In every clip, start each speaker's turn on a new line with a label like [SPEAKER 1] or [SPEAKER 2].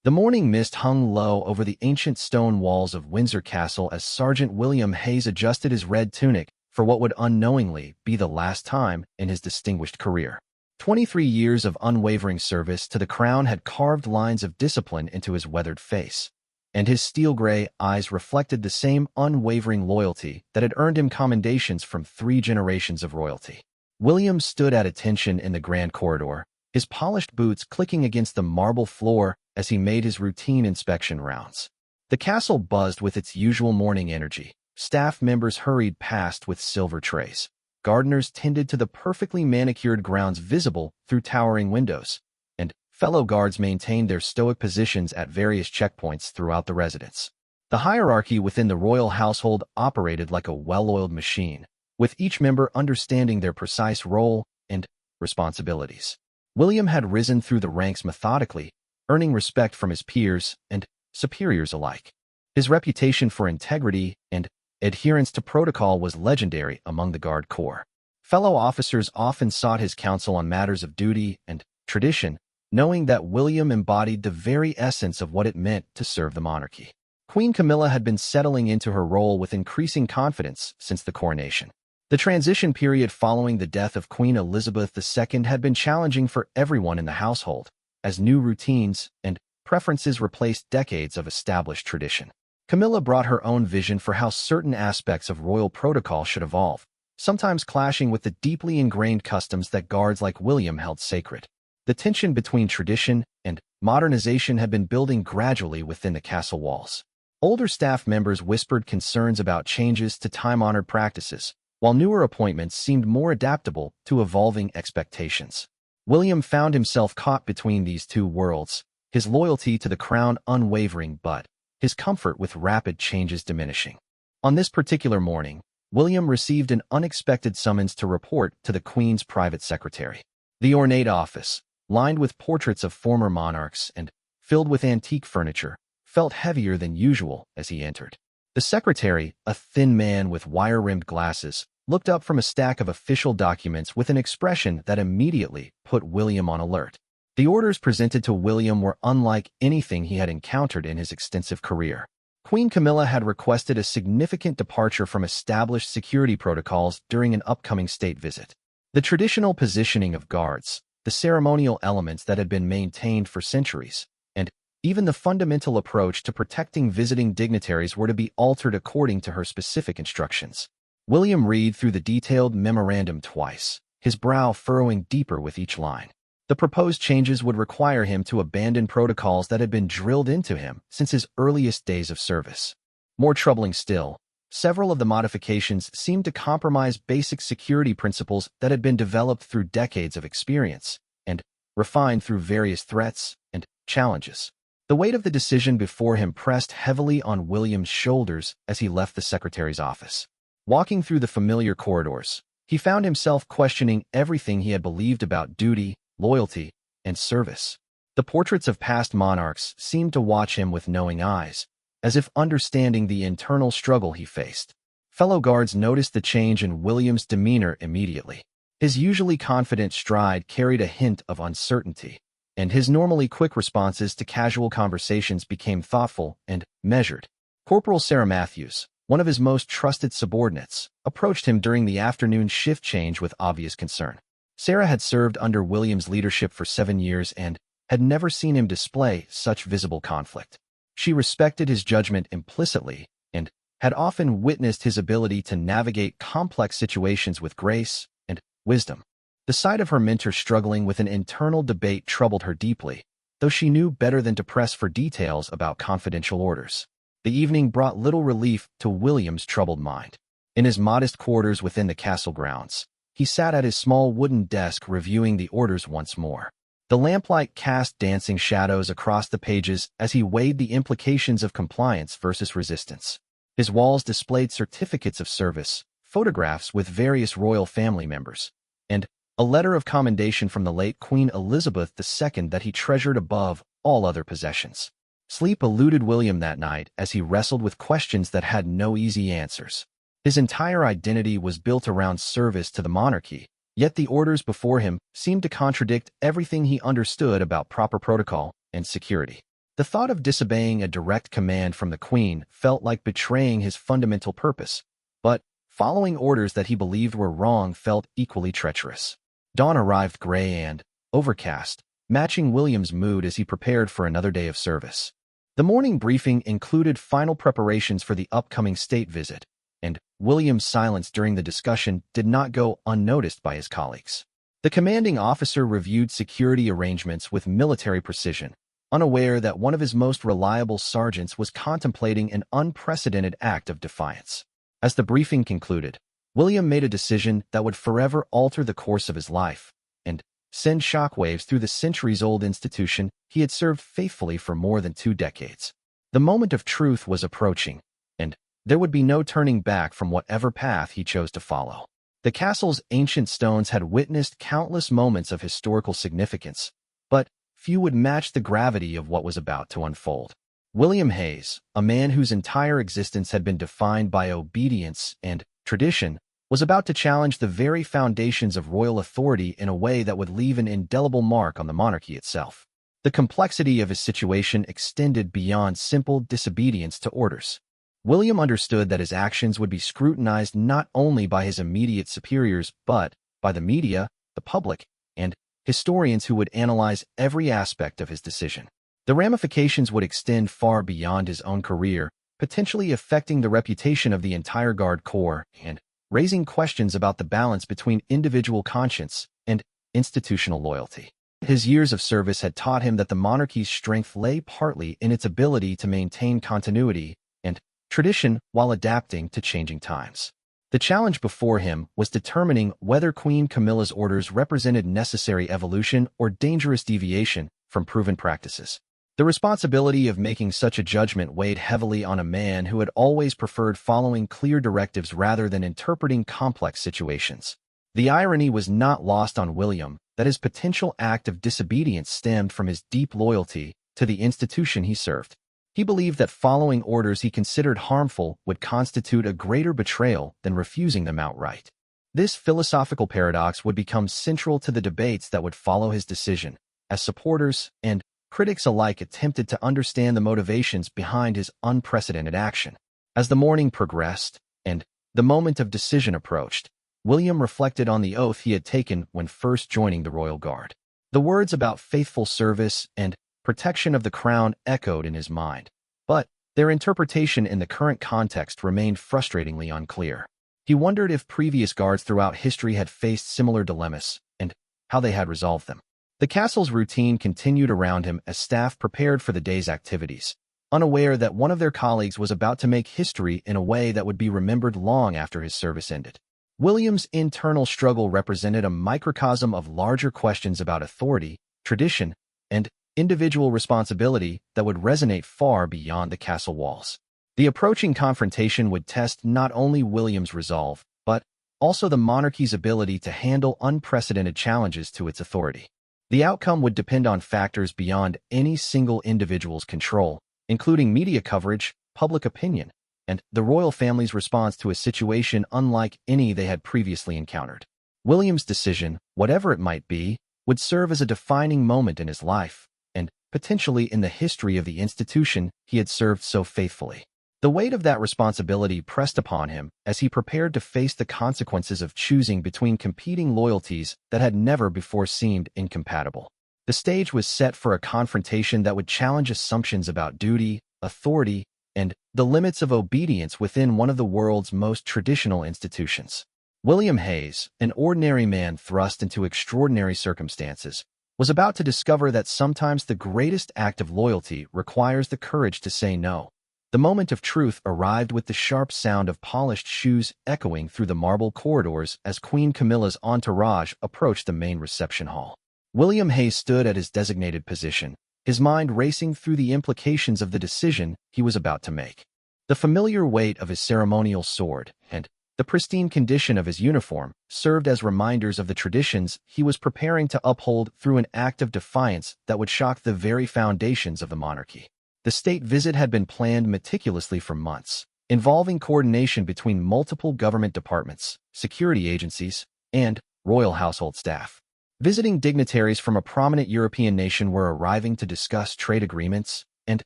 [SPEAKER 1] The morning mist hung low over the ancient stone walls of Windsor Castle as Sergeant William Hayes adjusted his red tunic for what would unknowingly be the last time in his distinguished career. 23 years of unwavering service to the crown had carved lines of discipline into his weathered face, and his steel-gray eyes reflected the same unwavering loyalty that had earned him commendations from 3 generations of royalty. William stood at attention in the grand corridor, his polished boots clicking against the marble floor as he made his routine inspection rounds. The castle buzzed with its usual morning energy. Staff members hurried past with silver trays. Gardeners tended to the perfectly manicured grounds visible through towering windows, and fellow guards maintained their stoic positions at various checkpoints throughout the residence. The hierarchy within the royal household operated like a well-oiled machine, with each member understanding their precise role and responsibilities. William had risen through the ranks methodically, earning respect from his peers and superiors alike. His reputation for integrity and adherence to protocol was legendary among the Guard Corps. Fellow officers often sought his counsel on matters of duty and tradition, knowing that William embodied the very essence of what it meant to serve the monarchy. Queen Camilla had been settling into her role with increasing confidence since the coronation. The transition period following the death of Queen Elizabeth II had been challenging for everyone in the household, as new routines and preferences replaced decades of established tradition. Camilla brought her own vision for how certain aspects of royal protocol should evolve, sometimes clashing with the deeply ingrained customs that guards like William held sacred. The tension between tradition and modernization had been building gradually within the castle walls. Older staff members whispered concerns about changes to time-honored practices, while newer appointments seemed more adaptable to evolving expectations. William found himself caught between these two worlds, his loyalty to the crown unwavering but his comfort with rapid changes diminishing. On this particular morning, William received an unexpected summons to report to the Queen's private secretary. The ornate office, lined with portraits of former monarchs and filled with antique furniture, felt heavier than usual as he entered. The secretary, a thin man with wire-rimmed glasses, looked up from a stack of official documents with an expression that immediately put William on alert. The orders presented to William were unlike anything he had encountered in his extensive career. Queen Camilla had requested a significant departure from established security protocols during an upcoming state visit. The traditional positioning of guards, the ceremonial elements that had been maintained for centuries, and even the fundamental approach to protecting visiting dignitaries were to be altered according to her specific instructions. William read through the detailed memorandum twice, his brow furrowing deeper with each line. The proposed changes would require him to abandon protocols that had been drilled into him since his earliest days of service. More troubling still, several of the modifications seemed to compromise basic security principles that had been developed through decades of experience and refined through various threats and challenges. The weight of the decision before him pressed heavily on William's shoulders as he left the secretary's office. Walking through the familiar corridors, he found himself questioning everything he had believed about duty, loyalty, and service. The portraits of past monarchs seemed to watch him with knowing eyes, as if understanding the internal struggle he faced. Fellow guards noticed the change in William's demeanor immediately. His usually confident stride carried a hint of uncertainty, and his normally quick responses to casual conversations became thoughtful and measured. Corporal Sarah Matthews, one of his most trusted subordinates, approached him during the afternoon shift change with obvious concern. Sarah had served under William's leadership for 7 years and had never seen him display such visible conflict. She respected his judgment implicitly and had often witnessed his ability to navigate complex situations with grace and wisdom. The sight of her mentor struggling with an internal debate troubled her deeply, though she knew better than to press for details about confidential orders. The evening brought little relief to William's troubled mind. In his modest quarters within the castle grounds, he sat at his small wooden desk reviewing the orders once more. The lamplight cast dancing shadows across the pages as he weighed the implications of compliance versus resistance. His walls displayed certificates of service, photographs with various royal family members, and a letter of commendation from the late Queen Elizabeth II that he treasured above all other possessions. Sleep eluded William that night as he wrestled with questions that had no easy answers. His entire identity was built around service to the monarchy, yet the orders before him seemed to contradict everything he understood about proper protocol and security. The thought of disobeying a direct command from the queen felt like betraying his fundamental purpose, but following orders that he believed were wrong felt equally treacherous. Dawn arrived gray and overcast, matching William's mood as he prepared for another day of service. The morning briefing included final preparations for the upcoming state visit, and William's silence during the discussion did not go unnoticed by his colleagues. The commanding officer reviewed security arrangements with military precision, unaware that one of his most reliable sergeants was contemplating an unprecedented act of defiance. As the briefing concluded, William made a decision that would forever alter the course of his life and send shockwaves through the centuries-old institution he had served faithfully for more than 2 decades. The moment of truth was approaching, and there would be no turning back from whatever path he chose to follow. The castle's ancient stones had witnessed countless moments of historical significance, but few would match the gravity of what was about to unfold. William Hayes, a man whose entire existence had been defined by obedience and tradition, was about to challenge the very foundations of royal authority in a way that would leave an indelible mark on the monarchy itself. The complexity of his situation extended beyond simple disobedience to orders. William understood that his actions would be scrutinized not only by his immediate superiors but by the media, the public, and historians who would analyze every aspect of his decision. The ramifications would extend far beyond his own career, potentially affecting the reputation of the entire Guard Corps and raising questions about the balance between individual conscience and institutional loyalty. His years of service had taught him that the monarchy's strength lay partly in its ability to maintain continuity and tradition while adapting to changing times. The challenge before him was determining whether Queen Camilla's orders represented necessary evolution or dangerous deviation from proven practices. The responsibility of making such a judgment weighed heavily on a man who had always preferred following clear directives rather than interpreting complex situations. The irony was not lost on William that his potential act of disobedience stemmed from his deep loyalty to the institution he served. He believed that following orders he considered harmful would constitute a greater betrayal than refusing them outright. This philosophical paradox would become central to the debates that would follow his decision, as supporters and critics alike attempted to understand the motivations behind his unprecedented action. As the morning progressed and the moment of decision approached, William reflected on the oath he had taken when first joining the Royal Guard. The words about faithful service and protection of the crown echoed in his mind, but their interpretation in the current context remained frustratingly unclear. He wondered if previous guards throughout history had faced similar dilemmas and how they had resolved them. The castle's routine continued around him as staff prepared for the day's activities, unaware that one of their colleagues was about to make history in a way that would be remembered long after his service ended. William's internal struggle represented a microcosm of larger questions about authority, tradition, and individual responsibility that would resonate far beyond the castle walls. The approaching confrontation would test not only William's resolve, but also the monarchy's ability to handle unprecedented challenges to its authority. The outcome would depend on factors beyond any single individual's control, including media coverage, public opinion, and the royal family's response to a situation unlike any they had previously encountered. William's decision, whatever it might be, would serve as a defining moment in his life, and potentially in the history of the institution he had served so faithfully. The weight of that responsibility pressed upon him as he prepared to face the consequences of choosing between competing loyalties that had never before seemed incompatible. The stage was set for a confrontation that would challenge assumptions about duty, authority, and the limits of obedience within one of the world's most traditional institutions. William Hayes, an ordinary man thrust into extraordinary circumstances, was about to discover that sometimes the greatest act of loyalty requires the courage to say no. The moment of truth arrived with the sharp sound of polished shoes echoing through the marble corridors as Queen Camilla's entourage approached the main reception hall. William Hayes stood at his designated position, his mind racing through the implications of the decision he was about to make. The familiar weight of his ceremonial sword and the pristine condition of his uniform served as reminders of the traditions he was preparing to uphold through an act of defiance that would shock the very foundations of the monarchy. The state visit had been planned meticulously for months, involving coordination between multiple government departments, security agencies, and royal household staff. Visiting dignitaries from a prominent European nation were arriving to discuss trade agreements, and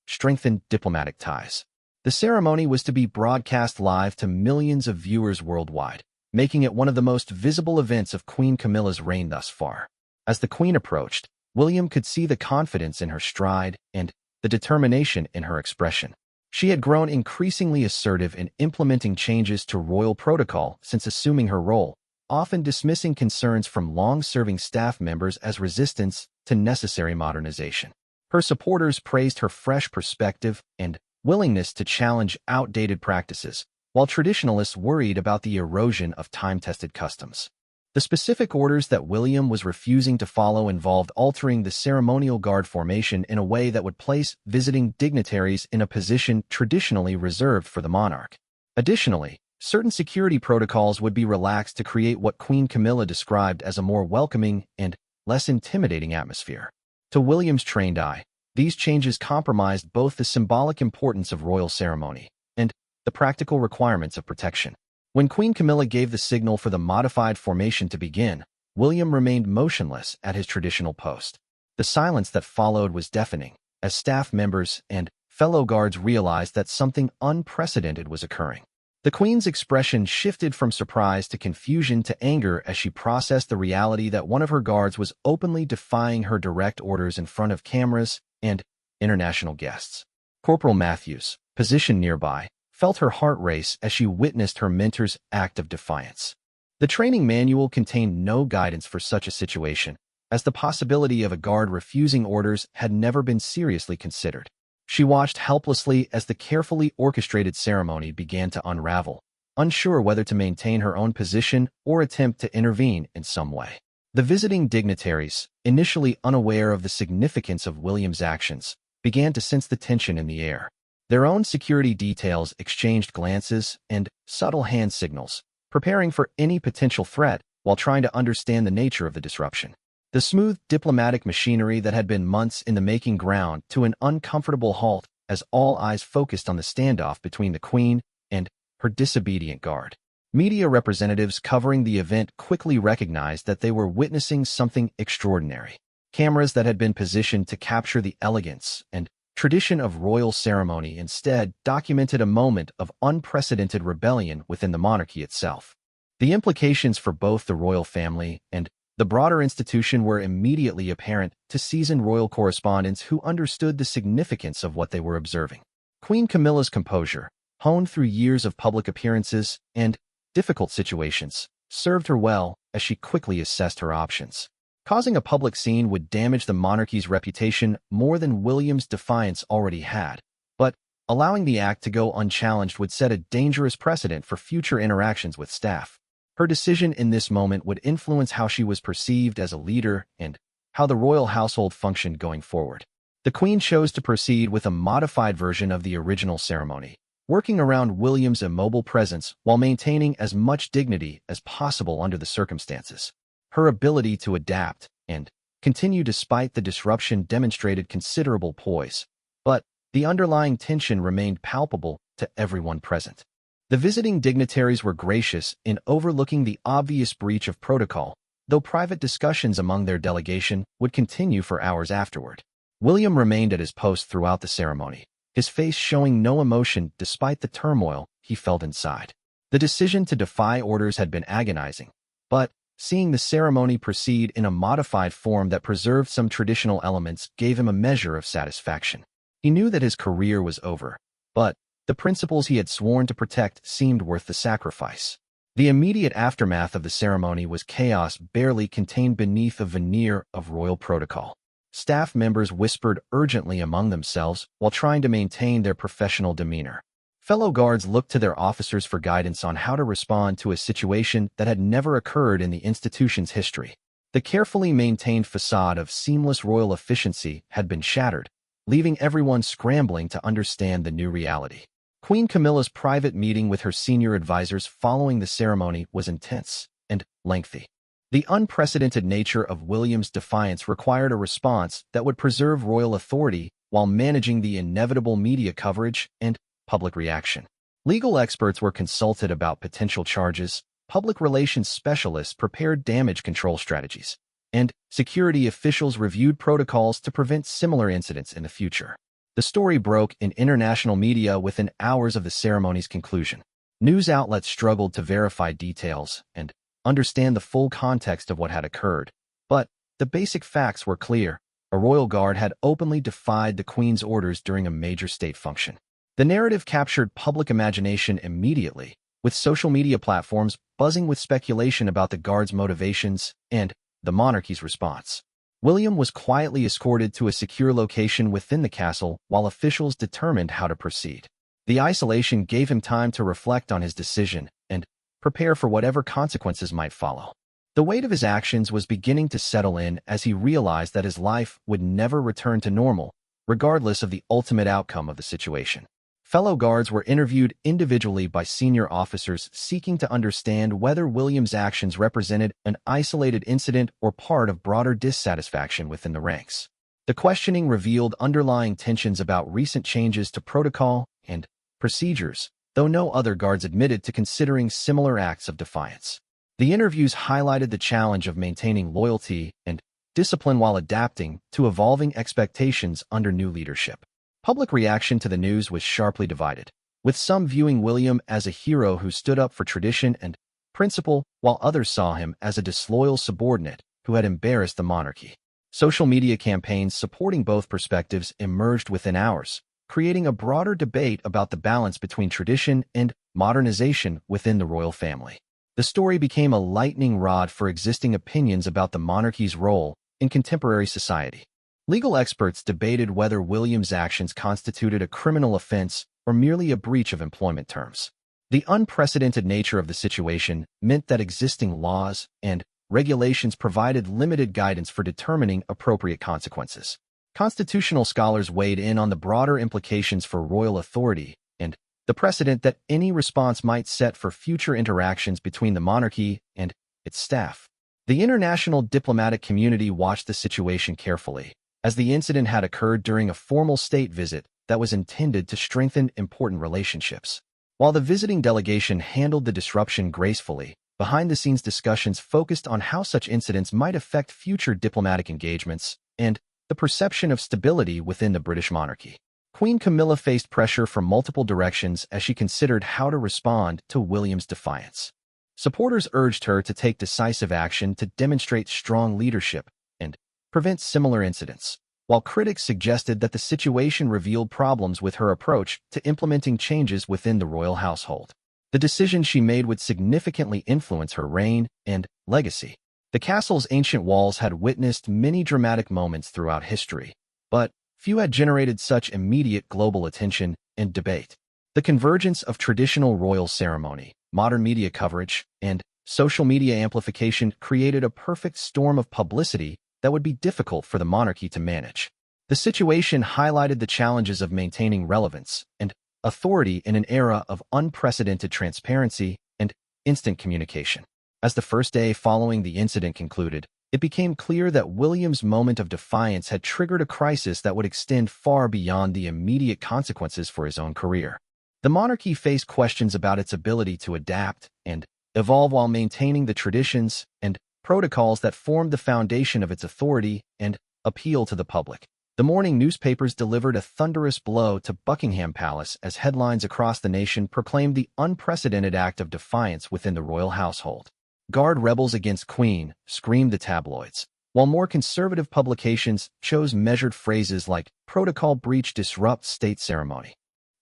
[SPEAKER 1] strengthen diplomatic ties. The ceremony was to be broadcast live to millions of viewers worldwide, making it one of the most visible events of Queen Camilla's reign thus far. As the Queen approached, William could see the confidence in her stride and the determination in her expression. She had grown increasingly assertive in implementing changes to royal protocol since assuming her role, often dismissing concerns from long-serving staff members as resistance to necessary modernization. Her supporters praised her fresh perspective and willingness to challenge outdated practices, while traditionalists worried about the erosion of time-tested customs. The specific orders that William was refusing to follow involved altering the ceremonial guard formation in a way that would place visiting dignitaries in a position traditionally reserved for the monarch. Additionally, certain security protocols would be relaxed to create what Queen Camilla described as a more welcoming and less intimidating atmosphere. To William's trained eye, these changes compromised both the symbolic importance of royal ceremony and the practical requirements of protection. When Queen Camilla gave the signal for the modified formation to begin, William remained motionless at his traditional post. The silence that followed was deafening, as staff members and fellow guards realized that something unprecedented was occurring. The Queen's expression shifted from surprise to confusion to anger as she processed the reality that one of her guards was openly defying her direct orders in front of cameras and international guests. Corporal Matthews, positioned nearby, felt her heart race as she witnessed her mentor's act of defiance. The training manual contained no guidance for such a situation, as the possibility of a guard refusing orders had never been seriously considered. She watched helplessly as the carefully orchestrated ceremony began to unravel, unsure whether to maintain her own position or attempt to intervene in some way. The visiting dignitaries, initially unaware of the significance of William's actions, began to sense the tension in the air. Their own security details exchanged glances and subtle hand signals, preparing for any potential threat while trying to understand the nature of the disruption. The smooth diplomatic machinery that had been months in the making ground to an uncomfortable halt as all eyes focused on the standoff between the Queen and her disobedient guard. Media representatives covering the event quickly recognized that they were witnessing something extraordinary. Cameras that had been positioned to capture the elegance and tradition of royal ceremony instead documented a moment of unprecedented rebellion within the monarchy itself. The implications for both the royal family and the broader institution were immediately apparent to seasoned royal correspondents who understood the significance of what they were observing. Queen Camilla's composure, honed through years of public appearances and difficult situations, served her well as she quickly assessed her options. Causing a public scene would damage the monarchy's reputation more than William's defiance already had, but allowing the act to go unchallenged would set a dangerous precedent for future interactions with staff. Her decision in this moment would influence how she was perceived as a leader and how the royal household functioned going forward. The Queen chose to proceed with a modified version of the original ceremony, working around William's immobile presence while maintaining as much dignity as possible under the circumstances. Her ability to adapt and continue despite the disruption demonstrated considerable poise, but the underlying tension remained palpable to everyone present. The visiting dignitaries were gracious in overlooking the obvious breach of protocol, though private discussions among their delegation would continue for hours afterward. William remained at his post throughout the ceremony, his face showing no emotion despite the turmoil he felt inside. The decision to defy orders had been agonizing, but seeing the ceremony proceed in a modified form that preserved some traditional elements gave him a measure of satisfaction. He knew that his career was over, but the principles he had sworn to protect seemed worth the sacrifice. The immediate aftermath of the ceremony was chaos barely contained beneath a veneer of royal protocol. Staff members whispered urgently among themselves while trying to maintain their professional demeanor. Fellow guards looked to their officers for guidance on how to respond to a situation that had never occurred in the institution's history. The carefully maintained facade of seamless royal efficiency had been shattered, leaving everyone scrambling to understand the new reality. Queen Camilla's private meeting with her senior advisors following the ceremony was intense and lengthy. The unprecedented nature of William's defiance required a response that would preserve royal authority while managing the inevitable media coverage and public reaction. Legal experts were consulted about potential charges, public relations specialists prepared damage control strategies, and security officials reviewed protocols to prevent similar incidents in the future. The The story broke in international media within hours of the ceremony's conclusion. News outlets struggled to verify details and understand the full context of what had occurred, but the basic facts were clear. A royal guard had openly defied the Queen's orders during a major state function. The narrative captured public imagination immediately, with social media platforms buzzing with speculation about the guard's motivations and the monarchy's response. William was quietly escorted to a secure location within the castle while officials determined how to proceed. The isolation gave him time to reflect on his decision and prepare for whatever consequences might follow. The weight of his actions was beginning to settle in as he realized that his life would never return to normal, regardless of the ultimate outcome of the situation. Fellow guards were interviewed individually by senior officers seeking to understand whether William's actions represented an isolated incident or part of broader dissatisfaction within the ranks. The questioning revealed underlying tensions about recent changes to protocol and procedures, though no other guards admitted to considering similar acts of defiance. The interviews highlighted the challenge of maintaining loyalty and discipline while adapting to evolving expectations under new leadership. Public reaction to the news was sharply divided, with some viewing William as a hero who stood up for tradition and principle, while others saw him as a disloyal subordinate who had embarrassed the monarchy. Social media campaigns supporting both perspectives emerged within hours, creating a broader debate about the balance between tradition and modernization within the royal family. The story became a lightning rod for existing opinions about the monarchy's role in contemporary society. Legal experts debated whether William's actions constituted a criminal offense or merely a breach of employment terms. The unprecedented nature of the situation meant that existing laws and regulations provided limited guidance for determining appropriate consequences. Constitutional scholars weighed in on the broader implications for royal authority and the precedent that any response might set for future interactions between the monarchy and its staff. The international diplomatic community watched the situation carefully, as the incident had occurred during a formal state visit that was intended to strengthen important relationships. While the visiting delegation handled the disruption gracefully, behind-the-scenes discussions focused on how such incidents might affect future diplomatic engagements and the perception of stability within the British monarchy. Queen Camilla faced pressure from multiple directions as she considered how to respond to William's defiance. Supporters urged her to take decisive action to demonstrate strong leadership and prevent similar incidents, while critics suggested that the situation revealed problems with her approach to implementing changes within the royal household. The decision she made would significantly influence her reign and legacy. The castle's ancient walls had witnessed many dramatic moments throughout history, but few had generated such immediate global attention and debate. The convergence of traditional royal ceremony, modern media coverage, and social media amplification created a perfect storm of publicity that would be difficult for the monarchy to manage. The situation highlighted the challenges of maintaining relevance and authority in an era of unprecedented transparency and instant communication. As the first day following the incident concluded, it became clear that William's moment of defiance had triggered a crisis that would extend far beyond the immediate consequences for his own career. The monarchy faced questions about its ability to adapt and evolve while maintaining the traditions and protocols that formed the foundation of its authority and appeal to the public. The morning newspapers delivered a thunderous blow to Buckingham Palace as headlines across the nation proclaimed the unprecedented act of defiance within the royal household. "Guard rebels against Queen," screamed the tabloids, while more conservative publications chose measured phrases like "protocol breach disrupts state ceremony."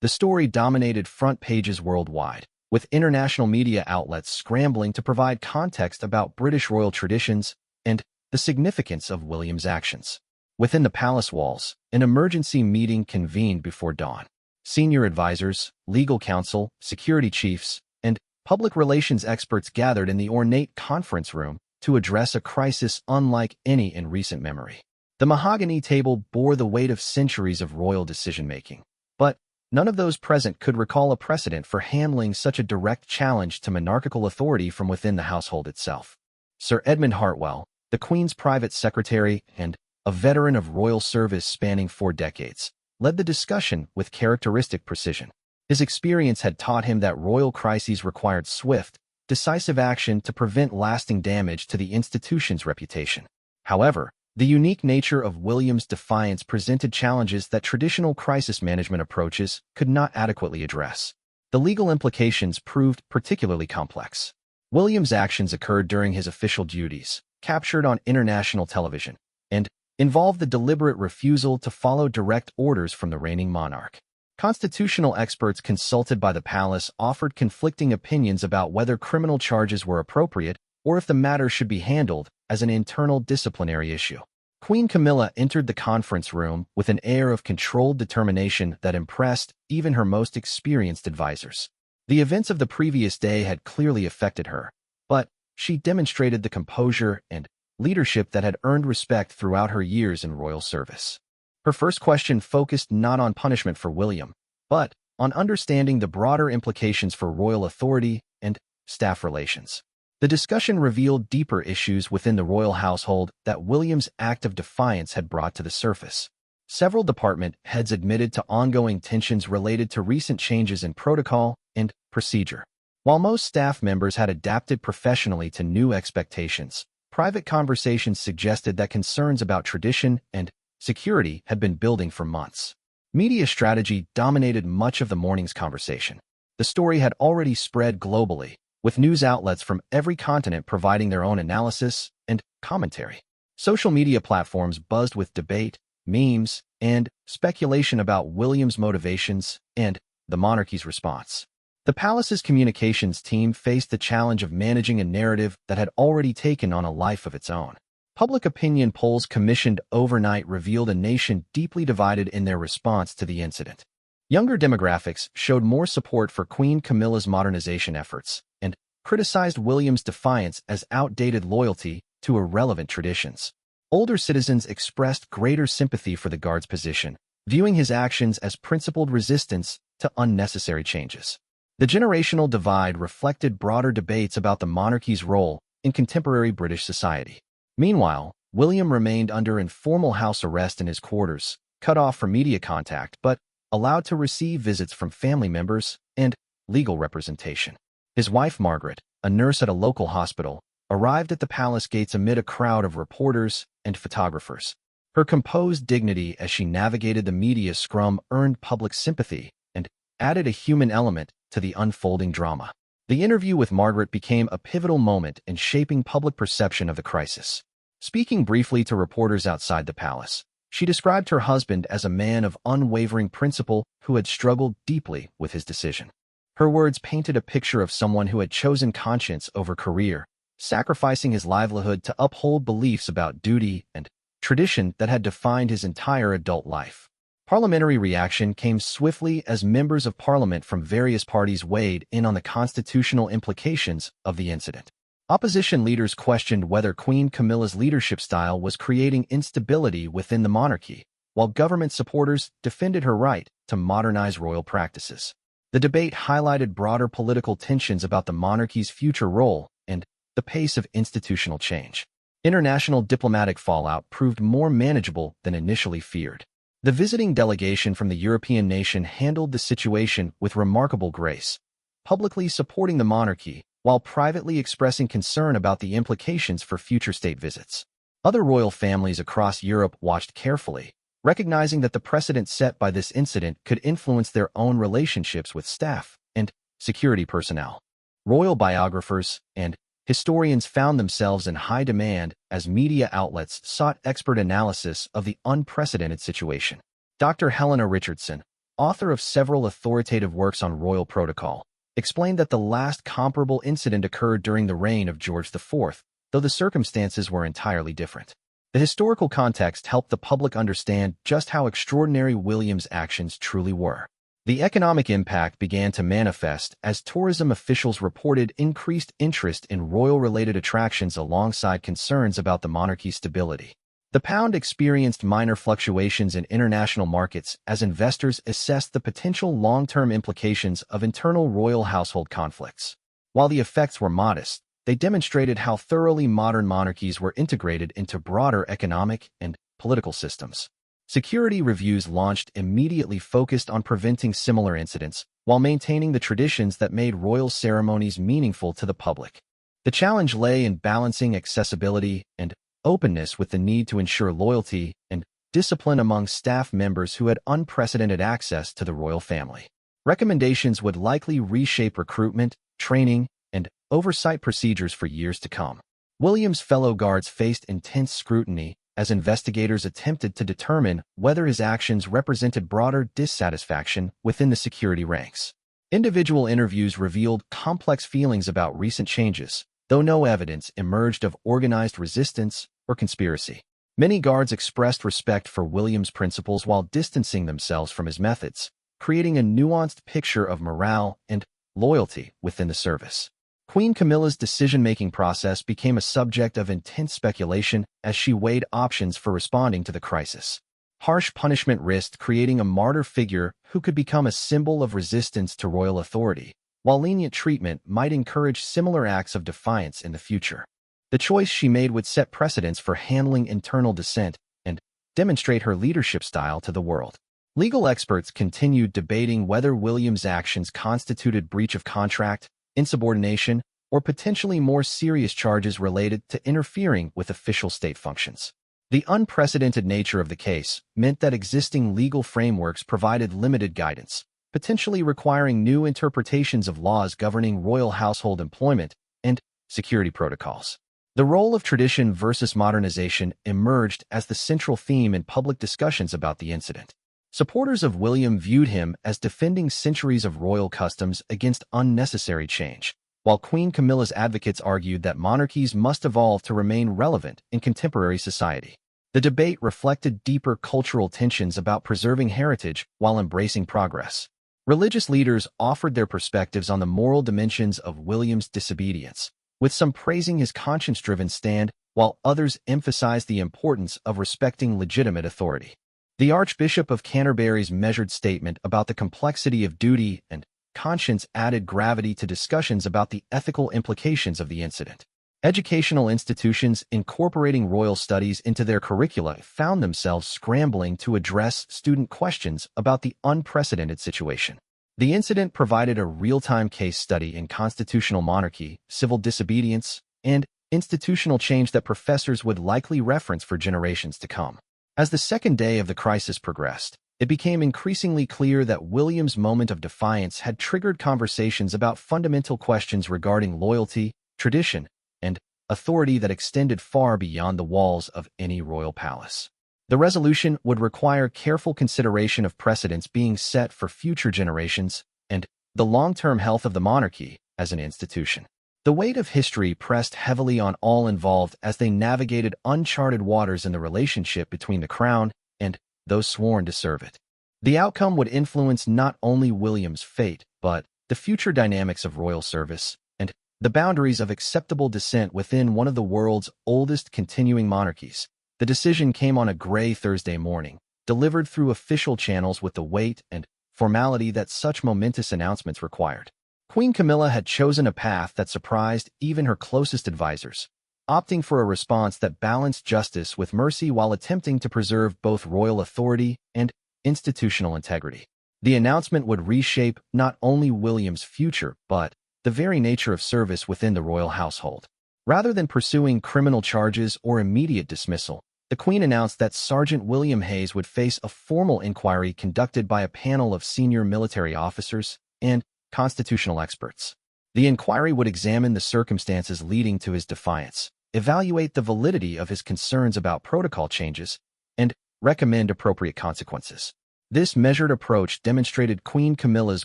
[SPEAKER 1] The story dominated front pages worldwide, with international media outlets scrambling to provide context about British royal traditions and the significance of William's actions. Within the palace walls, an emergency meeting convened before dawn. Senior advisors, legal counsel, security chiefs, and public relations experts gathered in the ornate conference room to address a crisis unlike any in recent memory. The mahogany table bore the weight of centuries of royal decision-making, but none of those present could recall a precedent for handling such a direct challenge to monarchical authority from within the household itself. Sir Edmund Hartwell, the Queen's private secretary and a veteran of royal service spanning 4 decades, led the discussion with characteristic precision. His experience had taught him that royal crises required swift, decisive action to prevent lasting damage to the institution's reputation. However, The unique nature of William's defiance presented challenges that traditional crisis management approaches could not adequately address. The legal implications proved particularly complex. William's actions occurred during his official duties, captured on international television, and involved the deliberate refusal to follow direct orders from the reigning monarch. Constitutional experts consulted by the palace offered conflicting opinions about whether criminal charges were appropriate or if the matter should be handled as an internal disciplinary issue. Queen Camilla entered the conference room with an air of controlled determination that impressed even her most experienced advisors. The events of the previous day had clearly affected her, but she demonstrated the composure and leadership that had earned respect throughout her years in royal service. Her first question focused not on punishment for William, but on understanding the broader implications for royal authority and staff relations. The discussion revealed deeper issues within the royal household that William's act of defiance had brought to the surface. Several department heads admitted to ongoing tensions related to recent changes in protocol and procedure. While most staff members had adapted professionally to new expectations, private conversations suggested that concerns about tradition and security had been building for months. Media strategy dominated much of the morning's conversation. The story had already spread globally, with news outlets from every continent providing their own analysis and commentary. Social media platforms buzzed with debate, memes, and speculation about William's motivations and the monarchy's response. The palace's communications team faced the challenge of managing a narrative that had already taken on a life of its own. Public opinion polls commissioned overnight revealed a nation deeply divided in their response to the incident. Younger demographics showed more support for Queen Camilla's modernization efforts and criticized William's defiance as outdated loyalty to irrelevant traditions. Older citizens expressed greater sympathy for the guard's position, viewing his actions as principled resistance to unnecessary changes. The generational divide reflected broader debates about the monarchy's role in contemporary British society. Meanwhile, William remained under informal house arrest in his quarters, cut off from media contact but allowed to receive visits from family members and legal representation. His wife Margaret, a nurse at a local hospital, arrived at the palace gates amid a crowd of reporters and photographers. Her composed dignity as she navigated the media scrum earned public sympathy and added a human element to the unfolding drama. The interview with Margaret became a pivotal moment in shaping public perception of the crisis. Speaking briefly to reporters outside the palace, she described her husband as a man of unwavering principle who had struggled deeply with his decision. Her words painted a picture of someone who had chosen conscience over career, sacrificing his livelihood to uphold beliefs about duty and tradition that had defined his entire adult life. Parliamentary reaction came swiftly as members of parliament from various parties weighed in on the constitutional implications of the incident. Opposition leaders questioned whether Queen Camilla's leadership style was creating instability within the monarchy, while government supporters defended her right to modernize royal practices. The debate highlighted broader political tensions about the monarchy's future role and the pace of institutional change. International diplomatic fallout proved more manageable than initially feared. The visiting delegation from the European nation handled the situation with remarkable grace, publicly supporting the monarchy while privately expressing concern about the implications for future state visits. Other royal families across Europe watched carefully, recognizing that the precedent set by this incident could influence their own relationships with staff and security personnel. Royal biographers and historians found themselves in high demand as media outlets sought expert analysis of the unprecedented situation. Dr. Helena Richardson, author of several authoritative works on royal protocol, explained that the last comparable incident occurred during the reign of George IV, though the circumstances were entirely different. The historical context helped the public understand just how extraordinary William's actions truly were. The economic impact began to manifest as tourism officials reported increased interest in royal-related attractions alongside concerns about the monarchy's stability. The pound experienced minor fluctuations in international markets as investors assessed the potential long-term implications of internal royal household conflicts. While the effects were modest, they demonstrated how thoroughly modern monarchies were integrated into broader economic and political systems. Security reviews launched immediately focused on preventing similar incidents while maintaining the traditions that made royal ceremonies meaningful to the public. The challenge lay in balancing accessibility and openness with the need to ensure loyalty and discipline among staff members who had unprecedented access to the royal family. Recommendations would likely reshape recruitment, training, and oversight procedures for years to come. William's fellow guards faced intense scrutiny as investigators attempted to determine whether his actions represented broader dissatisfaction within the security ranks. Individual interviews revealed complex feelings about recent changes, though no evidence emerged of organized resistance or conspiracy. Many guards expressed respect for William's principles while distancing themselves from his methods, creating a nuanced picture of morale and loyalty within the service. Queen Camilla's decision-making process became a subject of intense speculation as she weighed options for responding to the crisis. Harsh punishment risked creating a martyr figure who could become a symbol of resistance to royal authority, while lenient treatment might encourage similar acts of defiance in the future. The choice she made would set precedents for handling internal dissent and demonstrate her leadership style to the world. Legal experts continued debating whether William's actions constituted breach of contract, insubordination, or potentially more serious charges related to interfering with official state functions. The unprecedented nature of the case meant that existing legal frameworks provided limited guidance, potentially requiring new interpretations of laws governing royal household employment and security protocols. The role of tradition versus modernization emerged as the central theme in public discussions about the incident. Supporters of William viewed him as defending centuries of royal customs against unnecessary change, while Queen Camilla's advocates argued that monarchies must evolve to remain relevant in contemporary society. The debate reflected deeper cultural tensions about preserving heritage while embracing progress. Religious leaders offered their perspectives on the moral dimensions of William's disobedience, with some praising his conscience-driven stand, while others emphasized the importance of respecting legitimate authority. The Archbishop of Canterbury's measured statement about the complexity of duty and conscience added gravity to discussions about the ethical implications of the incident. Educational institutions incorporating royal studies into their curricula found themselves scrambling to address student questions about the unprecedented situation. The incident provided a real-time case study in constitutional monarchy, civil disobedience, and institutional change that professors would likely reference for generations to come. As the second day of the crisis progressed, it became increasingly clear that William's moment of defiance had triggered conversations about fundamental questions regarding loyalty, tradition, and authority that extended far beyond the walls of any royal palace. The resolution would require careful consideration of precedents being set for future generations and the long-term health of the monarchy as an institution. The weight of history pressed heavily on all involved as they navigated uncharted waters in the relationship between the crown and those sworn to serve it. The outcome would influence not only William's fate, but the future dynamics of royal service and the boundaries of acceptable dissent within one of the world's oldest continuing monarchies. The decision came on a gray Thursday morning, delivered through official channels with the weight and formality that such momentous announcements required. Queen Camilla had chosen a path that surprised even her closest advisors, opting for a response that balanced justice with mercy while attempting to preserve both royal authority and institutional integrity. The announcement would reshape not only William's future, but the very nature of service within the royal household. Rather than pursuing criminal charges or immediate dismissal, the Queen announced that Sergeant William Hayes would face a formal inquiry conducted by a panel of senior military officers and constitutional experts. The inquiry would examine the circumstances leading to his defiance, evaluate the validity of his concerns about protocol changes, and recommend appropriate consequences. This measured approach demonstrated Queen Camilla's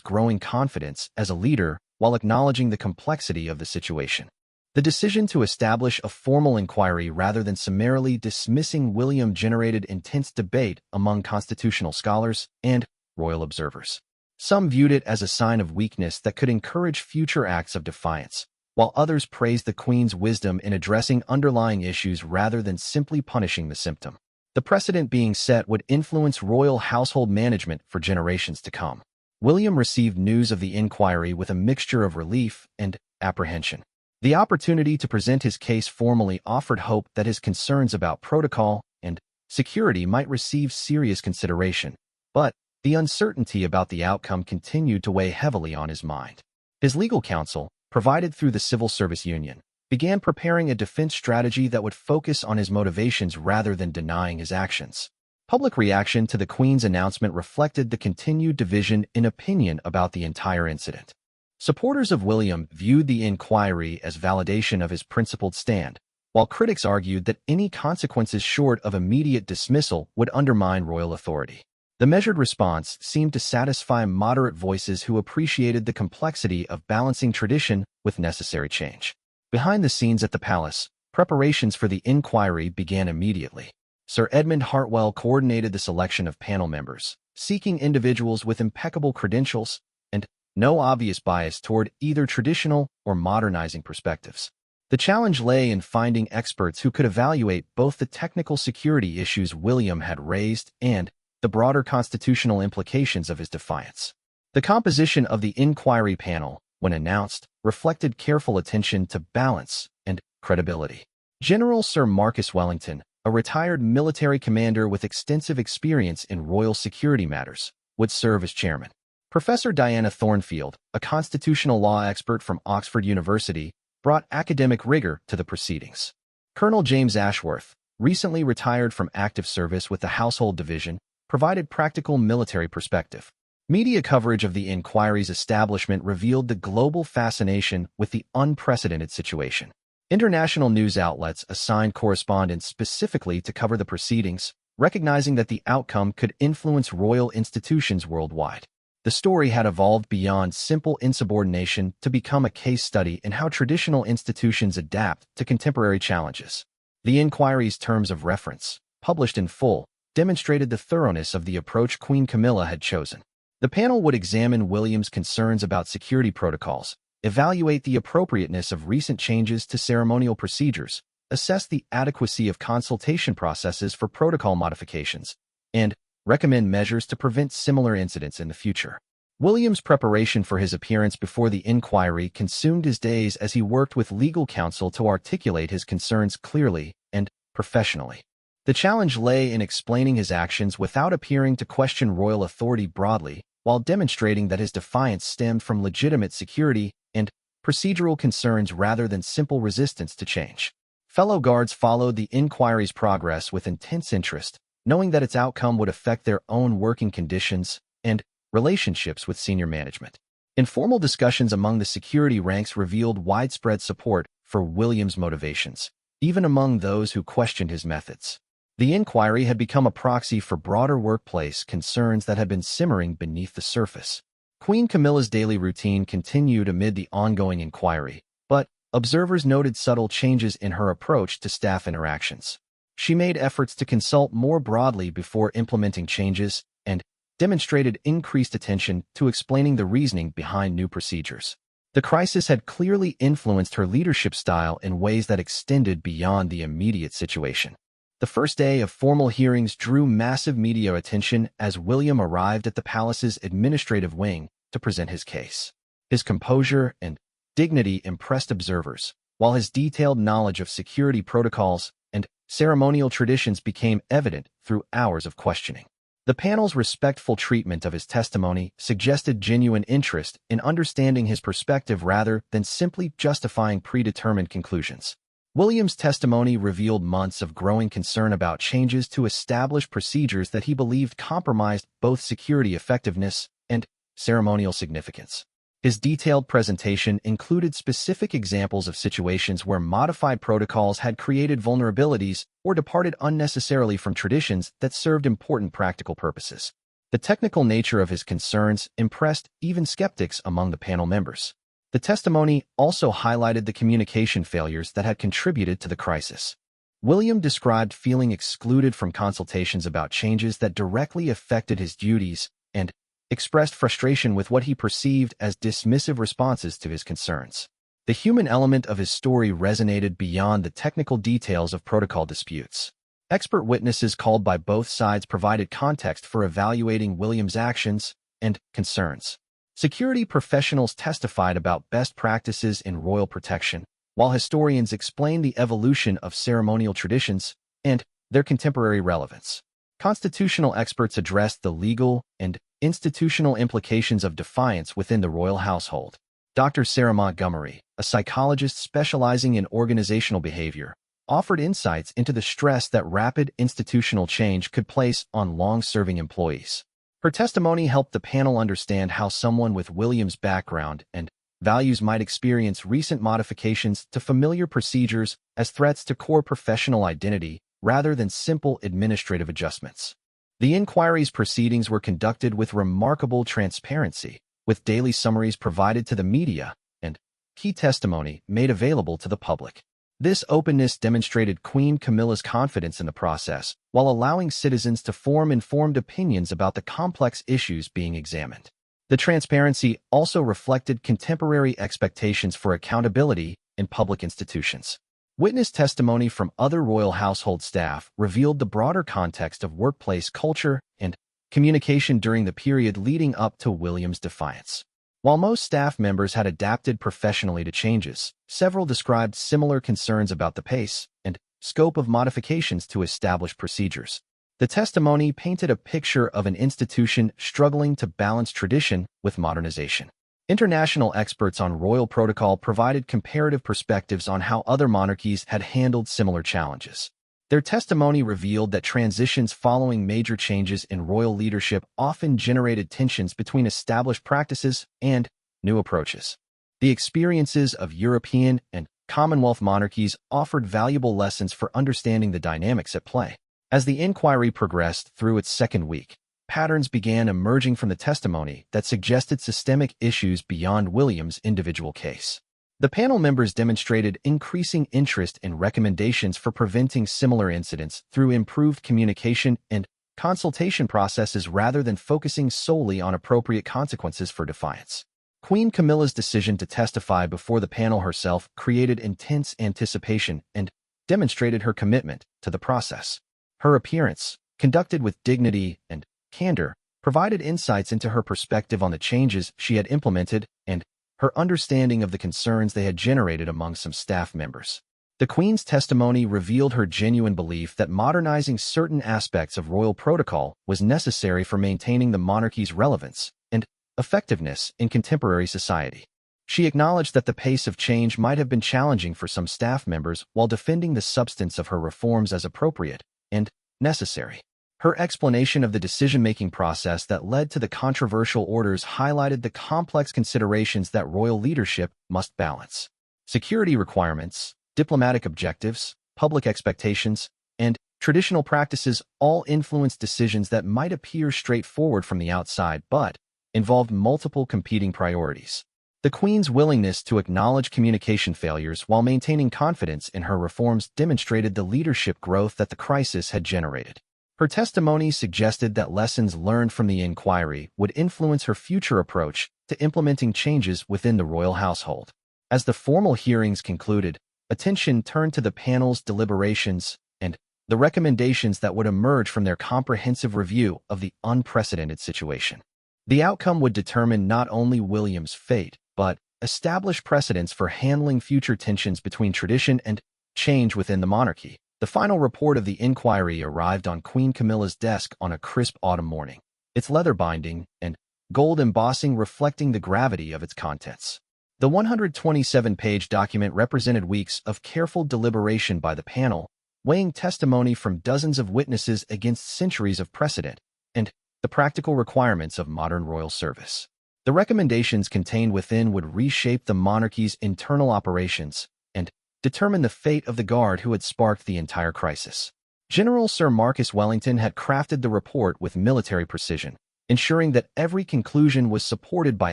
[SPEAKER 1] growing confidence as a leader while acknowledging the complexity of the situation. The decision to establish a formal inquiry rather than summarily dismissing William generated intense debate among constitutional scholars and royal observers. Some viewed it as a sign of weakness that could encourage future acts of defiance, while others praised the Queen's wisdom in addressing underlying issues rather than simply punishing the symptom. The precedent being set would influence royal household management for generations to come. William received news of the inquiry with a mixture of relief and apprehension. The opportunity to present his case formally offered hope that his concerns about protocol and security might receive serious consideration, but the uncertainty about the outcome continued to weigh heavily on his mind. His legal counsel, provided through the Civil Service Union, began preparing a defense strategy that would focus on his motivations rather than denying his actions. Public reaction to the Queen's announcement reflected the continued division in opinion about the entire incident. Supporters of William viewed the inquiry as validation of his principled stand, while critics argued that any consequences short of immediate dismissal would undermine royal authority. The measured response seemed to satisfy moderate voices who appreciated the complexity of balancing tradition with necessary change. Behind the scenes at the palace, preparations for the inquiry began immediately. Sir Edmund Hartwell coordinated the selection of panel members, seeking individuals with impeccable credentials and no obvious bias toward either traditional or modernizing perspectives. The challenge lay in finding experts who could evaluate both the technical security issues William had raised and the broader constitutional implications of his defiance. The composition of the inquiry panel, when announced, reflected careful attention to balance and credibility. General Sir Marcus Wellington, a retired military commander with extensive experience in royal security matters, would serve as chairman. Professor Diana Thornfield, a constitutional law expert from Oxford University, brought academic rigor to the proceedings. Colonel James Ashworth, recently retired from active service with the Household Division, provided practical military perspective. Media coverage of the inquiry's establishment revealed the global fascination with the unprecedented situation. International news outlets assigned correspondents specifically to cover the proceedings, recognizing that the outcome could influence royal institutions worldwide. The story had evolved beyond simple insubordination to become a case study in how traditional institutions adapt to contemporary challenges. The inquiry's terms of reference, published in full, demonstrated the thoroughness of the approach Queen Camilla had chosen. The panel would examine William's concerns about security protocols, evaluate the appropriateness of recent changes to ceremonial procedures, assess the adequacy of consultation processes for protocol modifications, and recommend measures to prevent similar incidents in the future. William's preparation for his appearance before the inquiry consumed his days as he worked with legal counsel to articulate his concerns clearly and professionally. The challenge lay in explaining his actions without appearing to question royal authority broadly, while demonstrating that his defiance stemmed from legitimate security and procedural concerns rather than simple resistance to change. Fellow guards followed the inquiry's progress with intense interest, knowing that its outcome would affect their own working conditions and relationships with senior management. Informal discussions among the security ranks revealed widespread support for William's motivations, even among those who questioned his methods. The inquiry had become a proxy for broader workplace concerns that had been simmering beneath the surface. Queen Camilla's daily routine continued amid the ongoing inquiry, but observers noted subtle changes in her approach to staff interactions. She made efforts to consult more broadly before implementing changes and demonstrated increased attention to explaining the reasoning behind new procedures. The crisis had clearly influenced her leadership style in ways that extended beyond the immediate situation. The first day of formal hearings drew massive media attention as William arrived at the palace's administrative wing to present his case. His composure and dignity impressed observers, while his detailed knowledge of security protocols and ceremonial traditions became evident through hours of questioning. The panel's respectful treatment of his testimony suggested genuine interest in understanding his perspective rather than simply justifying predetermined conclusions. William's testimony revealed months of growing concern about changes to established procedures that he believed compromised both security effectiveness and ceremonial significance. His detailed presentation included specific examples of situations where modified protocols had created vulnerabilities or departed unnecessarily from traditions that served important practical purposes. The technical nature of his concerns impressed even skeptics among the panel members. The testimony also highlighted the communication failures that had contributed to the crisis. William described feeling excluded from consultations about changes that directly affected his duties and expressed frustration with what he perceived as dismissive responses to his concerns. The human element of his story resonated beyond the technical details of protocol disputes. Expert witnesses called by both sides provided context for evaluating William's actions and concerns. Security professionals testified about best practices in royal protection, while historians explained the evolution of ceremonial traditions and their contemporary relevance. Constitutional experts addressed the legal and institutional implications of defiance within the royal household. Dr. Sarah Montgomery, a psychologist specializing in organizational behavior, offered insights into the stress that rapid institutional change could place on long-serving employees. Her testimony helped the panel understand how someone with Williams' background and values might experience recent modifications to familiar procedures as threats to core professional identity rather than simple administrative adjustments. The inquiry's proceedings were conducted with remarkable transparency, with daily summaries provided to the media and key testimony made available to the public. This openness demonstrated Queen Camilla's confidence in the process, while allowing citizens to form informed opinions about the complex issues being examined. The transparency also reflected contemporary expectations for accountability in public institutions. Witness testimony from other royal household staff revealed the broader context of workplace culture and communication during the period leading up to William's defiance. While most staff members had adapted professionally to changes, several described similar concerns about the pace and scope of modifications to established procedures. The testimony painted a picture of an institution struggling to balance tradition with modernization. International experts on royal protocol provided comparative perspectives on how other monarchies had handled similar challenges. Their testimony revealed that transitions following major changes in royal leadership often generated tensions between established practices and new approaches. The experiences of European and Commonwealth monarchies offered valuable lessons for understanding the dynamics at play. As the inquiry progressed through its second week, patterns began emerging from the testimony that suggested systemic issues beyond William's individual case. The panel members demonstrated increasing interest in recommendations for preventing similar incidents through improved communication and consultation processes rather than focusing solely on appropriate consequences for defiance. Queen Camilla's decision to testify before the panel herself created intense anticipation and demonstrated her commitment to the process. Her appearance, conducted with dignity and candor, provided insights into her perspective on the changes she had implemented and her understanding of the concerns they had generated among some staff members. The Queen's testimony revealed her genuine belief that modernizing certain aspects of royal protocol was necessary for maintaining the monarchy's relevance and effectiveness in contemporary society. She acknowledged that the pace of change might have been challenging for some staff members while defending the substance of her reforms as appropriate and necessary. Her explanation of the decision-making process that led to the controversial orders highlighted the complex considerations that royal leadership must balance. Security requirements, diplomatic objectives, public expectations, and traditional practices all influenced decisions that might appear straightforward from the outside but involved multiple competing priorities. The Queen's willingness to acknowledge communication failures while maintaining confidence in her reforms demonstrated the leadership growth that the crisis had generated. Her testimony suggested that lessons learned from the inquiry would influence her future approach to implementing changes within the royal household. As the formal hearings concluded, attention turned to the panel's deliberations and the recommendations that would emerge from their comprehensive review of the unprecedented situation. The outcome would determine not only William's fate, but establish precedents for handling future tensions between tradition and change within the monarchy. The final report of the inquiry arrived on Queen Camilla's desk on a crisp autumn morning, its leather binding and gold embossing reflecting the gravity of its contents. The 127-page document represented weeks of careful deliberation by the panel, weighing testimony from dozens of witnesses against centuries of precedent and the practical requirements of modern royal service. The recommendations contained within would reshape the monarchy's internal operations and determine the fate of the guard who had sparked the entire crisis. General Sir Marcus Wellington had crafted the report with military precision, ensuring that every conclusion was supported by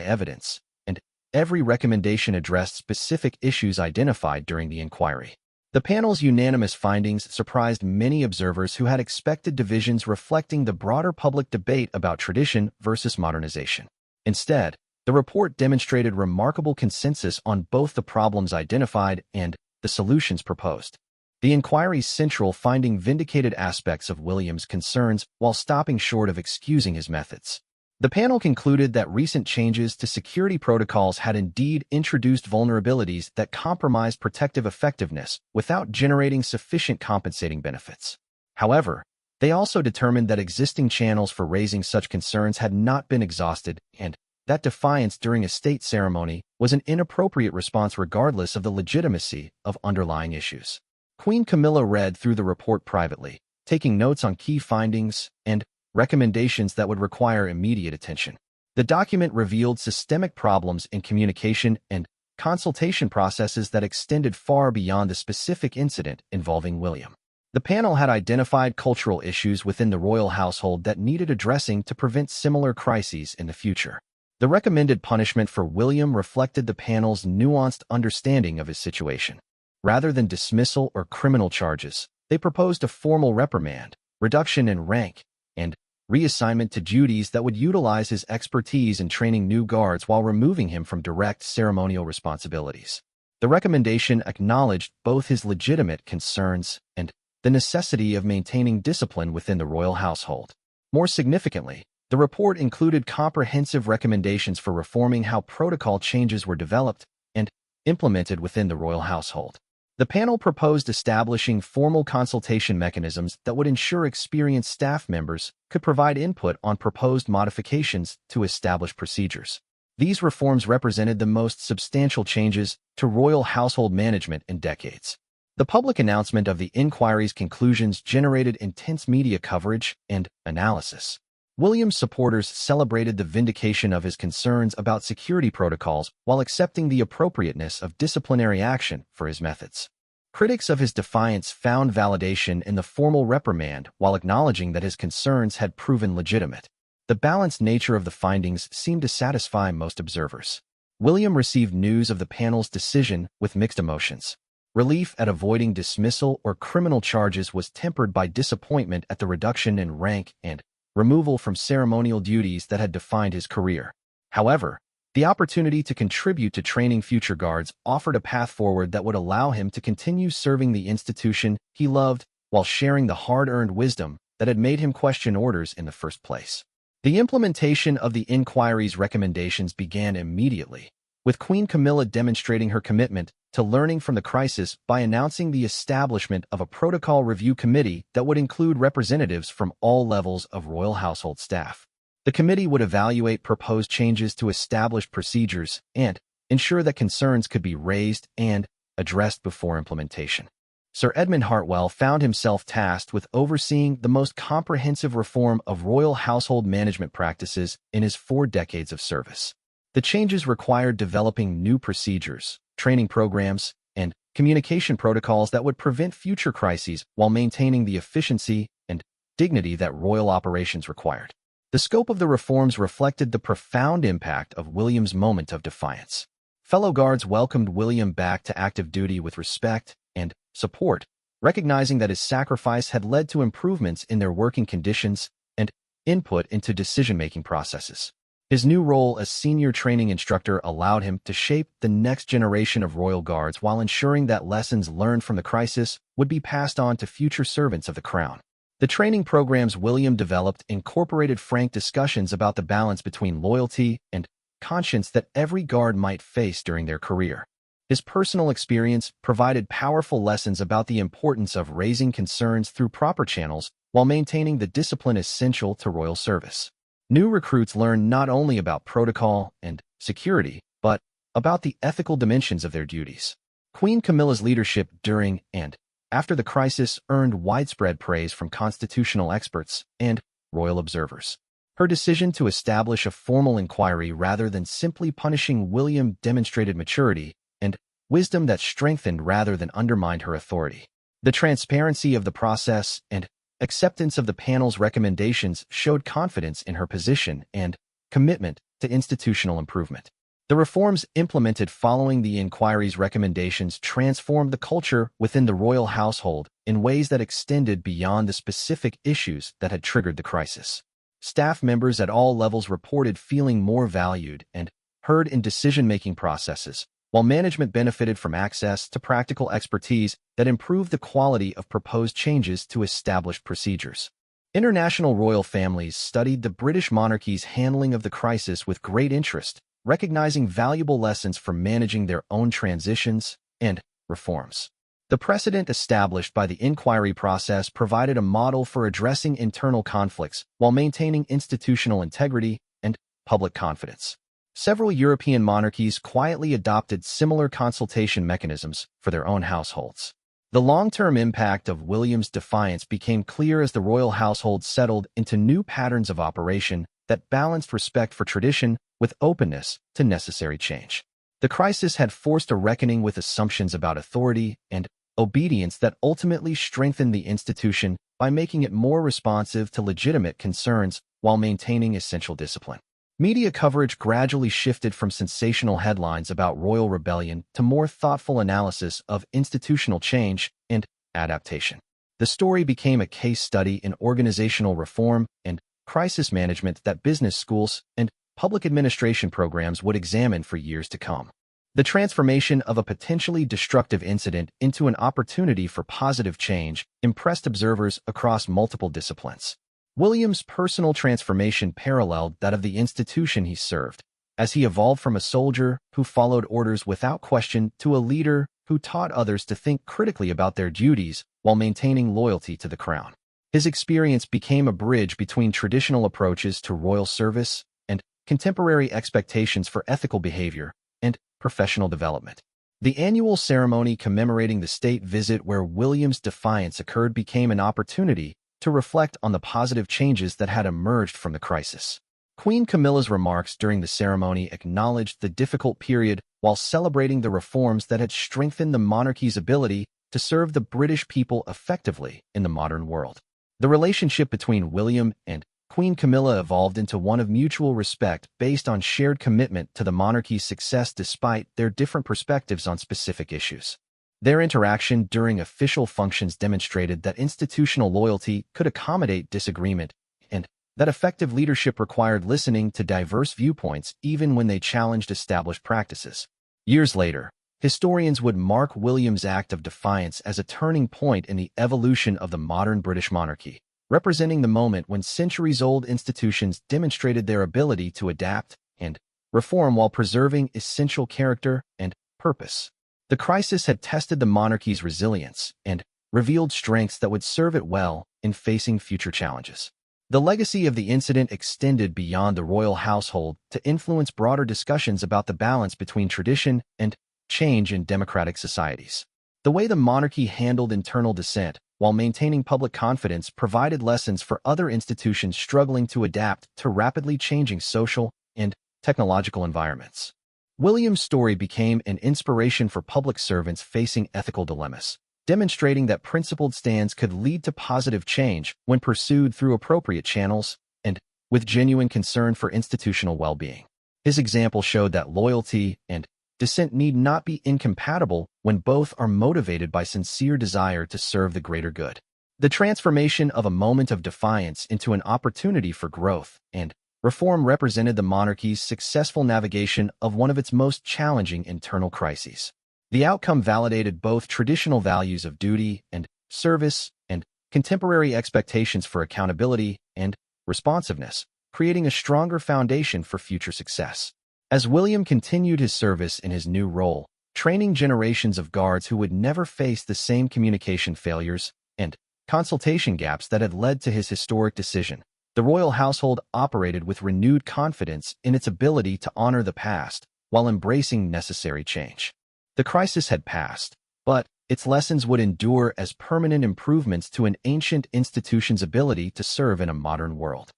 [SPEAKER 1] evidence, and every recommendation addressed specific issues identified during the inquiry. The panel's unanimous findings surprised many observers who had expected divisions reflecting the broader public debate about tradition versus modernization. Instead, the report demonstrated remarkable consensus on both the problems identified and the solutions proposed. The inquiry's central finding vindicated aspects of William's concerns while stopping short of excusing his methods. The panel concluded that recent changes to security protocols had indeed introduced vulnerabilities that compromised protective effectiveness without generating sufficient compensating benefits. However, they also determined that existing channels for raising such concerns had not been exhausted and that defiance during a state ceremony was an inappropriate response regardless of the legitimacy of underlying issues. Queen Camilla read through the report privately, taking notes on key findings and recommendations that would require immediate attention. The document revealed systemic problems in communication and consultation processes that extended far beyond the specific incident involving William. The panel had identified cultural issues within the royal household that needed addressing to prevent similar crises in the future. The recommended punishment for William reflected the panel's nuanced understanding of his situation. Rather than dismissal or criminal charges, they proposed a formal reprimand, reduction in rank, and reassignment to duties that would utilize his expertise in training new guards while removing him from direct ceremonial responsibilities. The recommendation acknowledged both his legitimate concerns and the necessity of maintaining discipline within the royal household. More significantly, the report included comprehensive recommendations for reforming how protocol changes were developed and implemented within the royal household. The panel proposed establishing formal consultation mechanisms that would ensure experienced staff members could provide input on proposed modifications to established procedures. These reforms represented the most substantial changes to royal household management in decades. The public announcement of the inquiry's conclusions generated intense media coverage and analysis. William's supporters celebrated the vindication of his concerns about security protocols while accepting the appropriateness of disciplinary action for his methods. Critics of his defiance found validation in the formal reprimand while acknowledging that his concerns had proven legitimate. The balanced nature of the findings seemed to satisfy most observers. William received news of the panel's decision with mixed emotions. Relief at avoiding dismissal or criminal charges was tempered by disappointment at the reduction in rank and removal from ceremonial duties that had defined his career. However, the opportunity to contribute to training future guards offered a path forward that would allow him to continue serving the institution he loved while sharing the hard-earned wisdom that had made him question orders in the first place. The implementation of the inquiry's recommendations began immediately, with Queen Camilla demonstrating her commitment to learning from the crisis by announcing the establishment of a protocol review committee that would include representatives from all levels of royal household staff. The committee would evaluate proposed changes to established procedures and ensure that concerns could be raised and addressed before implementation. Sir Edmund Hartwell found himself tasked with overseeing the most comprehensive reform of royal household management practices in his 4 decades of service. The changes required developing new procedures, training programs, and communication protocols that would prevent future crises while maintaining the efficiency and dignity that royal operations required. The scope of the reforms reflected the profound impact of William's moment of defiance. Fellow guards welcomed William back to active duty with respect and support, recognizing that his sacrifice had led to improvements in their working conditions and input into decision-making processes. His new role as senior training instructor allowed him to shape the next generation of royal guards while ensuring that lessons learned from the crisis would be passed on to future servants of the crown. The training programs William developed incorporated frank discussions about the balance between loyalty and conscience that every guard might face during their career. His personal experience provided powerful lessons about the importance of raising concerns through proper channels while maintaining the discipline essential to royal service. New recruits learned not only about protocol and security, but about the ethical dimensions of their duties. Queen Camilla's leadership during and after the crisis earned widespread praise from constitutional experts and royal observers. Her decision to establish a formal inquiry rather than simply punishing William demonstrated maturity and wisdom that strengthened rather than undermined her authority. The transparency of the process and acceptance of the panel's recommendations showed confidence in her position and commitment to institutional improvement. The reforms implemented following the inquiry's recommendations transformed the culture within the royal household in ways that extended beyond the specific issues that had triggered the crisis. Staff members at all levels reported feeling more valued and heard in decision-making processes, while management benefited from access to practical expertise that improved the quality of proposed changes to established procedures. International royal families studied the British monarchy's handling of the crisis with great interest, recognizing valuable lessons for managing their own transitions and reforms. The precedent established by the inquiry process provided a model for addressing internal conflicts while maintaining institutional integrity and public confidence. Several European monarchies quietly adopted similar consultation mechanisms for their own households. The long-term impact of William's defiance became clear as the royal household settled into new patterns of operation that balanced respect for tradition with openness to necessary change. The crisis had forced a reckoning with assumptions about authority and obedience that ultimately strengthened the institution by making it more responsive to legitimate concerns while maintaining essential discipline. Media coverage gradually shifted from sensational headlines about royal rebellion to more thoughtful analysis of institutional change and adaptation. The story became a case study in organizational reform and crisis management that business schools and public administration programs would examine for years to come. The transformation of a potentially destructive incident into an opportunity for positive change impressed observers across multiple disciplines. William's personal transformation paralleled that of the institution he served, as he evolved from a soldier who followed orders without question to a leader who taught others to think critically about their duties while maintaining loyalty to the crown. His experience became a bridge between traditional approaches to royal service and contemporary expectations for ethical behavior and professional development. The annual ceremony commemorating the state visit where William's defiance occurred became an opportunity to reflect on the positive changes that had emerged from the crisis. Queen Camilla's remarks during the ceremony acknowledged the difficult period while celebrating the reforms that had strengthened the monarchy's ability to serve the British people effectively in the modern world. The relationship between William and Queen Camilla evolved into one of mutual respect based on shared commitment to the monarchy's success despite their different perspectives on specific issues. Their interaction during official functions demonstrated that institutional loyalty could accommodate disagreement and that effective leadership required listening to diverse viewpoints even when they challenged established practices. Years later, historians would mark William's act of defiance as a turning point in the evolution of the modern British monarchy, representing the moment when centuries-old institutions demonstrated their ability to adapt and reform while preserving essential character and purpose. The crisis had tested the monarchy's resilience and revealed strengths that would serve it well in facing future challenges. The legacy of the incident extended beyond the royal household to influence broader discussions about the balance between tradition and change in democratic societies. The way the monarchy handled internal dissent while maintaining public confidence provided lessons for other institutions struggling to adapt to rapidly changing social and technological environments. William's story became an inspiration for public servants facing ethical dilemmas, demonstrating that principled stands could lead to positive change when pursued through appropriate channels and with genuine concern for institutional well-being. His example showed that loyalty and dissent need not be incompatible when both are motivated by sincere desire to serve the greater good. The transformation of a moment of defiance into an opportunity for growth and reform represented the monarchy's successful navigation of one of its most challenging internal crises. The outcome validated both traditional values of duty and service and contemporary expectations for accountability and responsiveness, creating a stronger foundation for future success. As William continued his service in his new role, training generations of guards who would never face the same communication failures and consultation gaps that had led to his historic decision, the royal household operated with renewed confidence in its ability to honor the past while embracing necessary change. The crisis had passed, but its lessons would endure as permanent improvements to an ancient institution's ability to serve in a modern world.